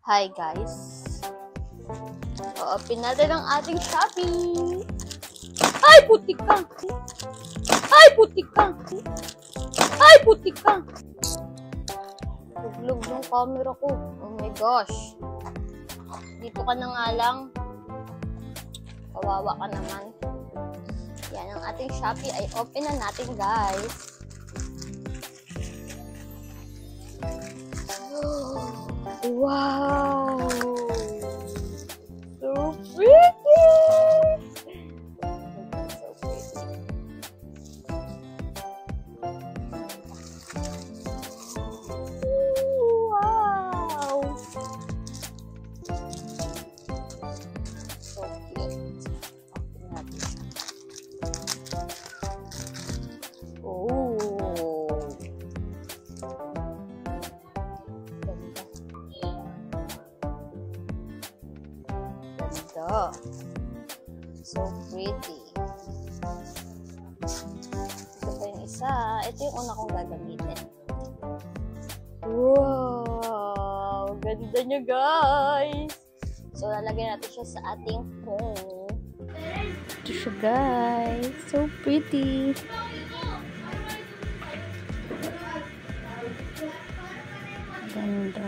Hi guys! O-open natin ang ating Shopee! Ay! Putik ka! Ay! Putik ka! Ay! Putik ka! Luglog yung camera ko. Oh my gosh! Dito ka na nga lang. Kawawa ka naman. Yan ang ating Shopee ay open na natin guys. Wow! So pretty! So pretty. Wow! So cute. Oh! So pretty. Ito pa yung isa. Ito yung una kong gagamitin. Wow! Ganda niya guys! So lalagyan natin siya sa ating phone. Ito siya guys. So pretty. Ganda.